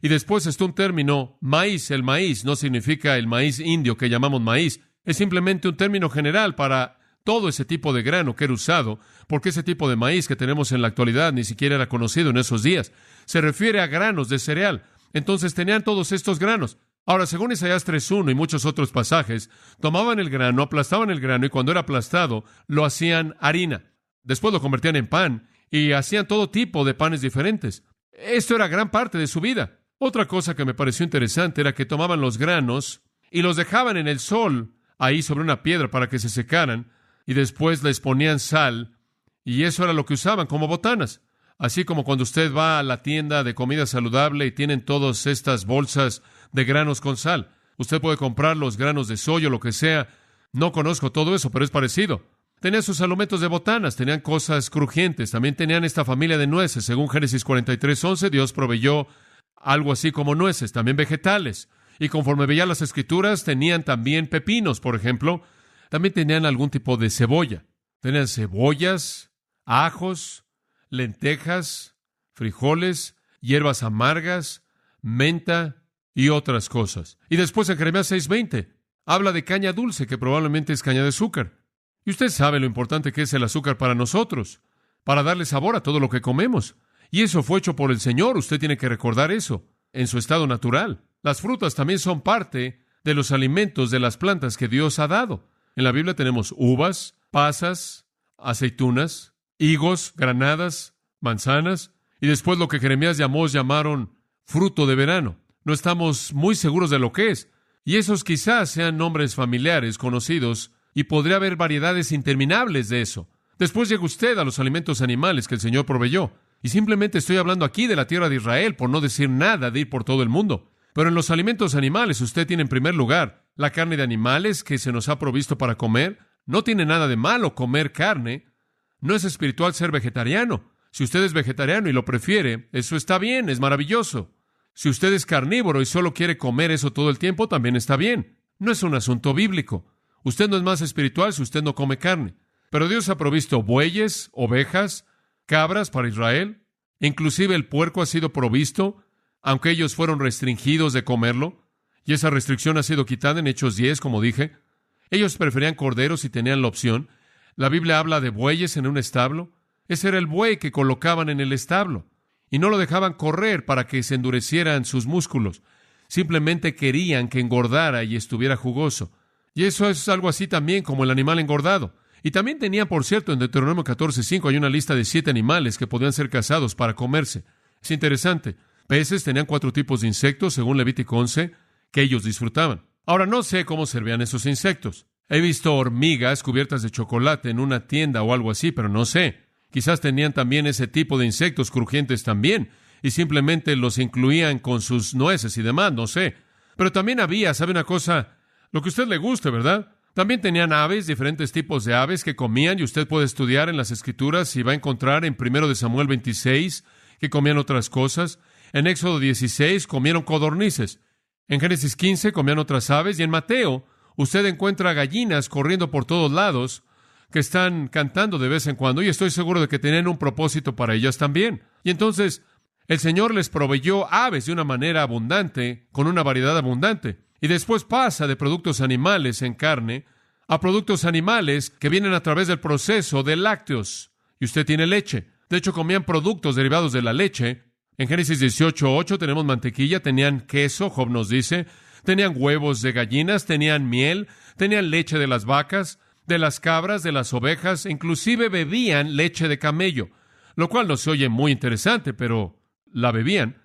Y después está un término, maíz. El maíz no significa el maíz indio que llamamos maíz. Es simplemente un término general para todo ese tipo de grano que era usado, porque ese tipo de maíz que tenemos en la actualidad ni siquiera era conocido en esos días. Se refiere a granos de cereal. Entonces tenían todos estos granos. Ahora, según Isaías 3:1 y muchos otros pasajes, tomaban el grano, aplastaban el grano y cuando era aplastado, lo hacían harina. Después lo convertían en pan y hacían todo tipo de panes diferentes. Esto era gran parte de su vida. Otra cosa que me pareció interesante era que tomaban los granos y los dejaban en el sol, ahí sobre una piedra para que se secaran, y después les ponían sal, y eso era lo que usaban como botanas. Así como cuando usted va a la tienda de comida saludable y tienen todas estas bolsas de granos con sal. Usted puede comprar los granos de soya o lo que sea. No conozco todo eso, pero es parecido. Tenían sus alimentos de botanas, tenían cosas crujientes, también tenían esta familia de nueces. Según Génesis 43:11, Dios proveyó algo así como nueces, también vegetales. Y conforme veía las Escrituras, tenían también pepinos, por ejemplo. También tenían algún tipo de cebolla. Tenían cebollas, ajos, lentejas, frijoles, hierbas amargas, menta y otras cosas. Y después en Jeremías 6:20 habla de caña dulce, que probablemente es caña de azúcar. Y usted sabe lo importante que es el azúcar para nosotros, para darle sabor a todo lo que comemos. Y eso fue hecho por el Señor. Usted tiene que recordar eso en su estado natural. Las frutas también son parte de los alimentos de las plantas que Dios ha dado. En la Biblia tenemos uvas, pasas, aceitunas, higos, granadas, manzanas, y después lo que Jeremías llamaron fruto de verano. No estamos muy seguros de lo que es. Y esos quizás sean nombres familiares, conocidos, y podría haber variedades interminables de eso. Después llega usted a los alimentos animales que el Señor proveyó. Y simplemente estoy hablando aquí de la tierra de Israel, por no decir nada de ir por todo el mundo. Pero en los alimentos animales usted tiene en primer lugar la carne de animales que se nos ha provisto para comer. No tiene nada de malo comer carne. No es espiritual ser vegetariano. Si usted es vegetariano y lo prefiere, eso está bien, es maravilloso. Si usted es carnívoro y solo quiere comer eso todo el tiempo, también está bien. No es un asunto bíblico. Usted no es más espiritual si usted no come carne. Pero Dios ha provisto bueyes, ovejas, cabras para Israel. Inclusive el puerco ha sido provisto, aunque ellos fueron restringidos de comerlo. Y esa restricción ha sido quitada en Hechos 10, como dije. Ellos preferían corderos y tenían la opción. La Biblia habla de bueyes en un establo. Ese era el buey que colocaban en el establo. Y no lo dejaban correr para que se endurecieran sus músculos. Simplemente querían que engordara y estuviera jugoso. Y eso es algo así también como el animal engordado. Y también tenían, por cierto, en Deuteronomio 14:5 hay una lista de 7 animales que podían ser cazados para comerse. Es interesante. Peces, tenían 4 tipos de insectos, según Levítico 11, que ellos disfrutaban. Ahora, no sé cómo servían esos insectos. He visto hormigas cubiertas de chocolate en una tienda o algo así, pero no sé. Quizás tenían también ese tipo de insectos crujientes también, y simplemente los incluían con sus nueces y demás, no sé. Pero también había, ¿sabe una cosa? Lo que a usted le guste, ¿verdad? También tenían aves, diferentes tipos de aves que comían, y usted puede estudiar en las Escrituras y va a encontrar en 1 de Samuel 26 que comían otras cosas. En Éxodo 16 comieron codornices. En Génesis 15 comían otras aves, y en Mateo usted encuentra gallinas corriendo por todos lados que están cantando de vez en cuando, y estoy seguro de que tenían un propósito para ellas también. Y entonces el Señor les proveyó aves de una manera abundante, con una variedad abundante. Y después pasa de productos animales en carne a productos animales que vienen a través del proceso de lácteos. Y usted tiene leche. De hecho, comían productos derivados de la leche. En Génesis 18:8 tenemos mantequilla, tenían queso, Job nos dice, tenían huevos de gallinas, tenían miel, tenían leche de las vacas, de las cabras, de las ovejas, inclusive bebían leche de camello, lo cual no se oye muy interesante, pero la bebían.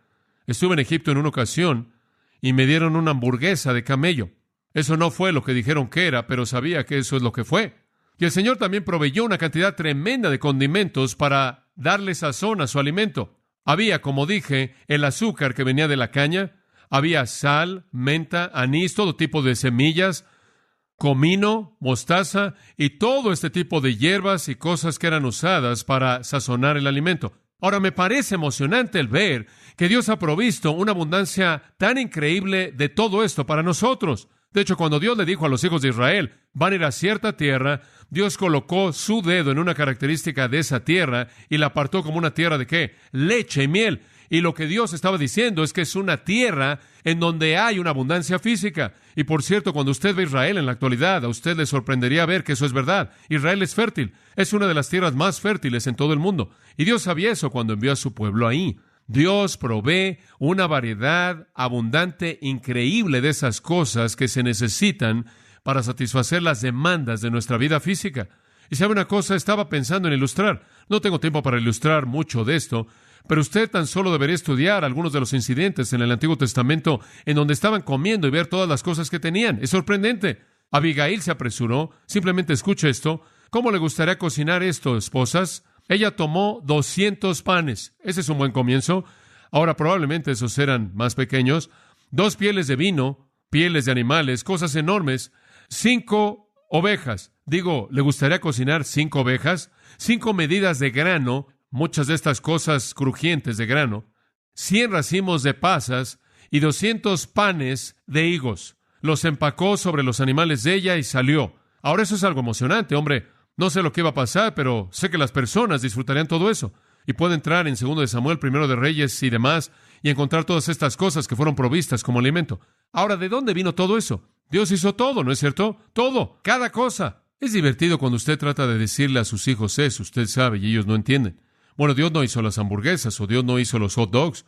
Estuve en Egipto en una ocasión y me dieron una hamburguesa de camello. Eso no fue lo que dijeron que era, pero sabía que eso es lo que fue. Y el Señor también proveyó una cantidad tremenda de condimentos para darle sazón a su alimento. Había, como dije, el azúcar que venía de la caña, había sal, menta, anís, todo tipo de semillas, comino, mostaza y todo este tipo de hierbas y cosas que eran usadas para sazonar el alimento. Ahora, me parece emocionante el ver que Dios ha provisto una abundancia tan increíble de todo esto para nosotros. De hecho, cuando Dios le dijo a los hijos de Israel, van a ir a cierta tierra, Dios colocó su dedo en una característica de esa tierra y la apartó como una tierra de ¿qué? Leche y miel. Y lo que Dios estaba diciendo es que es una tierra en donde hay una abundancia física. Y por cierto, cuando usted ve a Israel en la actualidad, a usted le sorprendería ver que eso es verdad. Israel es fértil. Es una de las tierras más fértiles en todo el mundo. Y Dios sabía eso cuando envió a su pueblo ahí. Dios provee una variedad abundante, increíble de esas cosas que se necesitan para satisfacer las demandas de nuestra vida física. Y sabe una cosa, estaba pensando en ilustrar. No tengo tiempo para ilustrar mucho de esto, pero usted tan solo debería estudiar algunos de los incidentes en el Antiguo Testamento en donde estaban comiendo y ver todas las cosas que tenían. Es sorprendente. Abigail se apresuró. Simplemente escuche esto. ¿Cómo le gustaría cocinar esto, esposas? Ella tomó 200 panes. Ese es un buen comienzo. Ahora probablemente esos eran más pequeños. 2 pieles de vino, pieles de animales, cosas enormes. 5 ovejas. Digo, ¿le gustaría cocinar 5 ovejas? 5 medidas de grano, muchas de estas cosas crujientes de grano. 100 racimos de pasas y 200 panes de higos. Los empacó sobre los animales de ella y salió. Ahora eso es algo emocionante, hombre. No sé lo que iba a pasar, pero sé que las personas disfrutarían todo eso. Y puede entrar en 2 de Samuel, 1 de Reyes y demás, y encontrar todas estas cosas que fueron provistas como alimento. Ahora, ¿de dónde vino todo eso? Dios hizo todo, ¿no es cierto? Todo, cada cosa. Es divertido cuando usted trata de decirle a sus hijos eso, usted sabe, y ellos no entienden. Bueno, Dios no hizo las hamburguesas, o Dios no hizo los hot dogs.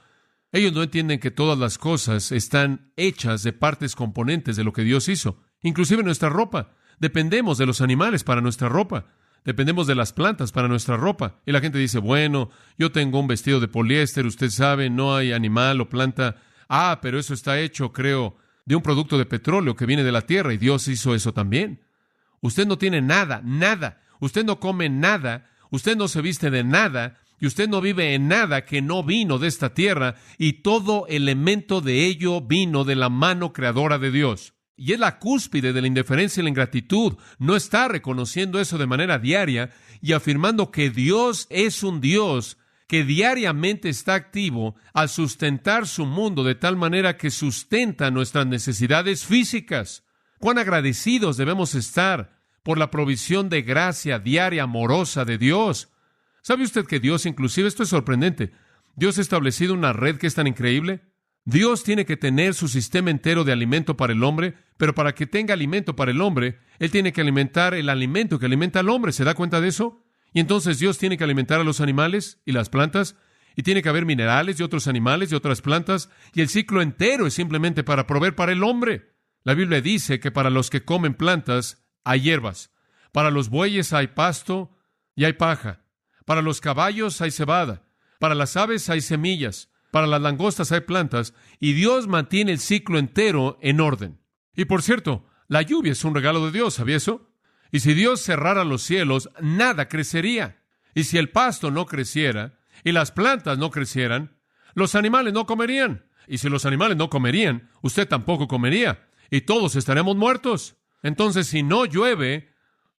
Ellos no entienden que todas las cosas están hechas de partes componentes de lo que Dios hizo. Inclusive nuestra ropa. Dependemos de los animales para nuestra ropa. Dependemos de las plantas para nuestra ropa. Y la gente dice, bueno, yo tengo un vestido de poliéster, usted sabe, no hay animal o planta. Ah, pero eso está hecho, creo, de un producto de petróleo que viene de la tierra, y Dios hizo eso también. Usted no tiene nada, nada. Usted no come nada, usted no se viste de nada, y usted no vive en nada que no vino de esta tierra, y todo elemento de ello vino de la mano creadora de Dios. Y es la cúspide de la indiferencia y la ingratitud. No está reconociendo eso de manera diaria y afirmando que Dios es un Dios que diariamente está activo al sustentar su mundo de tal manera que sustenta nuestras necesidades físicas. Cuán agradecidos debemos estar por la provisión de gracia diaria amorosa de Dios. ¿Sabe usted que Dios, inclusive, esto es sorprendente, Dios ha establecido una red que es tan increíble? Dios tiene que tener su sistema entero de alimento para el hombre, pero para que tenga alimento para el hombre, Él tiene que alimentar el alimento que alimenta al hombre. ¿Se da cuenta de eso? Y entonces Dios tiene que alimentar a los animales y las plantas, y tiene que haber minerales de otros animales y otras plantas, y el ciclo entero es simplemente para proveer para el hombre. La Biblia dice que para los que comen plantas hay hierbas, para los bueyes hay pasto y hay paja, para los caballos hay cebada, para las aves hay semillas, para las langostas hay plantas, y Dios mantiene el ciclo entero en orden. Y por cierto, la lluvia es un regalo de Dios, ¿sabía eso? Y si Dios cerrara los cielos, nada crecería. Y si el pasto no creciera, y las plantas no crecieran, los animales no comerían. Y si los animales no comerían, usted tampoco comería, y todos estaremos muertos. Entonces, si no llueve,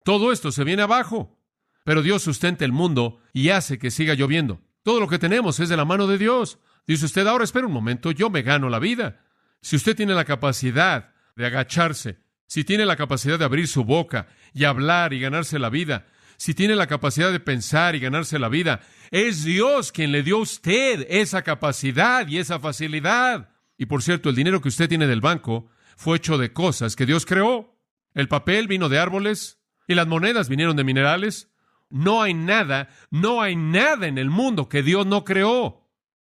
todo esto se viene abajo. Pero Dios sustenta el mundo y hace que siga lloviendo. Todo lo que tenemos es de la mano de Dios. Dice usted, ahora espera un momento, yo me gano la vida. Si usted tiene la capacidad de agacharse, si tiene la capacidad de abrir su boca y hablar y ganarse la vida, si tiene la capacidad de pensar y ganarse la vida, es Dios quien le dio a usted esa capacidad y esa facilidad. Y por cierto, el dinero que usted tiene del banco fue hecho de cosas que Dios creó. El papel vino de árboles y las monedas vinieron de minerales. No hay nada en el mundo que Dios no creó.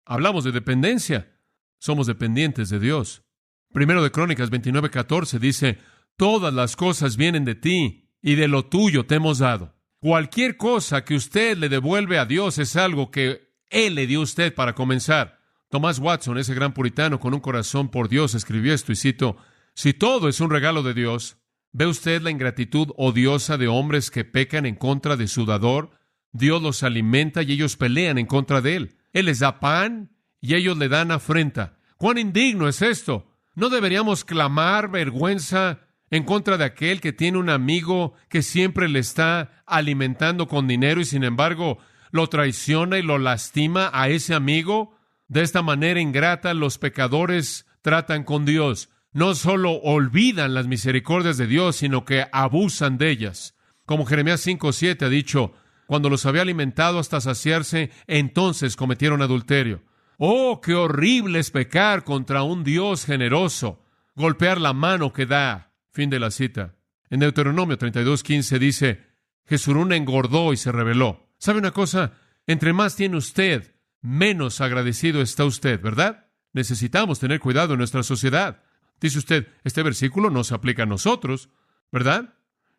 Hablamos de dependencia. Somos dependientes de Dios. 1 de Crónicas 29:14 dice, todas las cosas vienen de ti y de lo tuyo te hemos dado. Cualquier cosa que usted le devuelve a Dios es algo que Él le dio a usted para comenzar. Thomas Watson, ese gran puritano con un corazón por Dios, escribió esto y cito, si todo es un regalo de Dios, ¿ve usted la ingratitud odiosa de hombres que pecan en contra de su dador? Dios los alimenta y ellos pelean en contra de Él. Él les da pan y ellos le dan afrenta. ¿Cuán indigno es esto? ¿No deberíamos clamar vergüenza en contra de aquel que tiene un amigo que siempre le está alimentando con dinero y sin embargo lo traiciona y lo lastima a ese amigo? De esta manera ingrata los pecadores tratan con Dios. No solo olvidan las misericordias de Dios, sino que abusan de ellas. Como Jeremías 5:7 ha dicho, cuando los había alimentado hasta saciarse, entonces cometieron adulterio. ¡Oh, qué horrible es pecar contra un Dios generoso! Golpear la mano que da. Fin de la cita. En Deuteronomio 32:15 dice, Jesurún engordó y se rebeló. ¿Sabe una cosa? Entre más tiene usted, menos agradecido está usted, ¿verdad? Necesitamos tener cuidado en nuestra sociedad. Dice usted, este versículo no se aplica a nosotros, ¿verdad?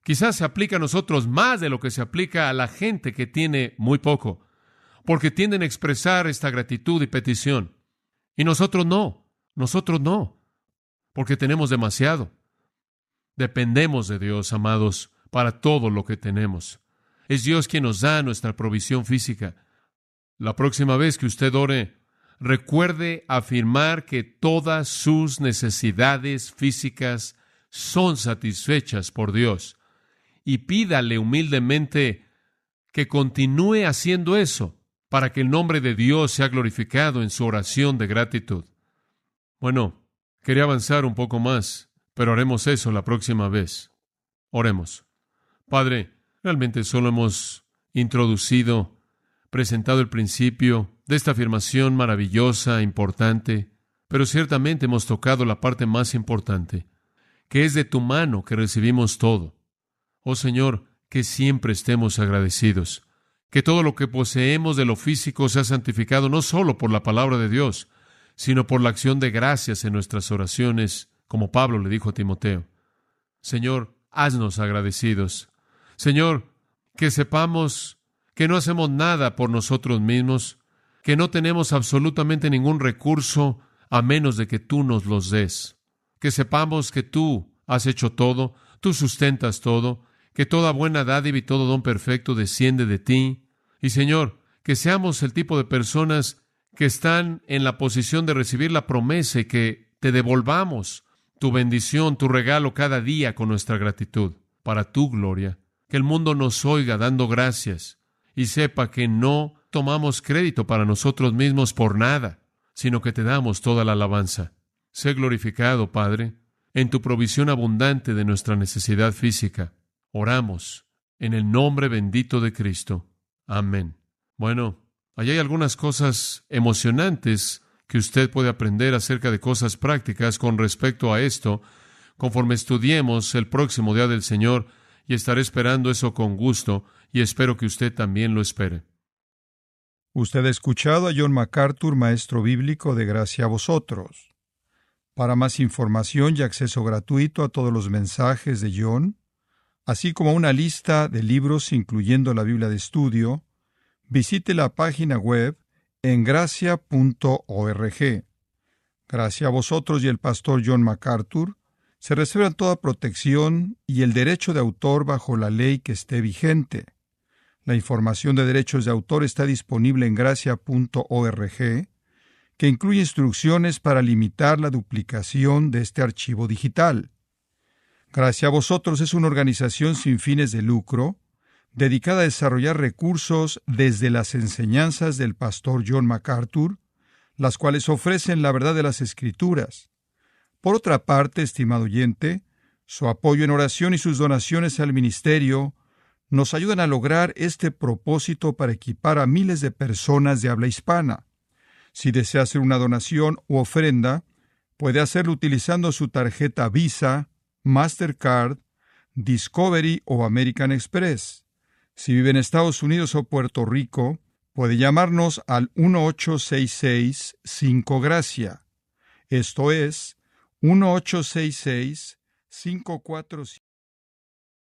Quizás se aplica a nosotros más de lo que se aplica a la gente que tiene muy poco, porque tienden a expresar esta gratitud y petición. Y nosotros no, porque tenemos demasiado. Dependemos de Dios, amados, para todo lo que tenemos. Es Dios quien nos da nuestra provisión física. La próxima vez que usted ore, recuerde afirmar que todas sus necesidades físicas son satisfechas por Dios y pídale humildemente que continúe haciendo eso para que el nombre de Dios sea glorificado en su oración de gratitud. Bueno, quería avanzar un poco más, pero haremos eso la próxima vez. Oremos. Padre, realmente solo hemos presentado el principio de esta afirmación maravillosa, importante, pero ciertamente hemos tocado la parte más importante, que es de tu mano que recibimos todo. Oh Señor, que siempre estemos agradecidos, que todo lo que poseemos de lo físico sea santificado no solo por la palabra de Dios, sino por la acción de gracias en nuestras oraciones, como Pablo le dijo a Timoteo. Señor, haznos agradecidos. Señor, que sepamos que no hacemos nada por nosotros mismos, que no tenemos absolutamente ningún recurso a menos de que tú nos los des. Que sepamos que tú has hecho todo, tú sustentas todo, que toda buena dádiva y todo don perfecto desciende de ti. Y Señor, que seamos el tipo de personas que están en la posición de recibir la promesa y que te devolvamos tu bendición, tu regalo cada día con nuestra gratitud, para tu gloria. Que el mundo nos oiga dando gracias y sepa que no tomamos crédito para nosotros mismos por nada, sino que te damos toda la alabanza. Sé glorificado, Padre, en tu provisión abundante de nuestra necesidad física. Oramos en el nombre bendito de Cristo. Amén. Bueno, allá hay algunas cosas emocionantes que usted puede aprender acerca de cosas prácticas con respecto a esto, conforme estudiemos el próximo día del Señor, y estaré esperando eso con gusto, y espero que usted también lo espere. Usted ha escuchado a John MacArthur, maestro bíblico de Gracia a Vosotros. Para más información y acceso gratuito a todos los mensajes de John, así como una lista de libros incluyendo la Biblia de estudio, visite la página web en gracia.org. Gracia a Vosotros y el pastor John MacArthur se reservan toda protección y el derecho de autor bajo la ley que esté vigente. La información de derechos de autor está disponible en gracia.org, que incluye instrucciones para limitar la duplicación de este archivo digital. Gracia a Vosotros es una organización sin fines de lucro, dedicada a desarrollar recursos desde las enseñanzas del pastor John MacArthur, las cuales ofrecen la verdad de las Escrituras. Por otra parte, estimado oyente, su apoyo en oración y sus donaciones al ministerio nos ayudan a lograr este propósito para equipar a miles de personas de habla hispana. Si desea hacer una donación u ofrenda, puede hacerlo utilizando su tarjeta Visa, Mastercard, Discovery o American Express. Si vive en Estados Unidos o Puerto Rico, puede llamarnos al 1-866-5-GRACIA. Esto es 1-866-547.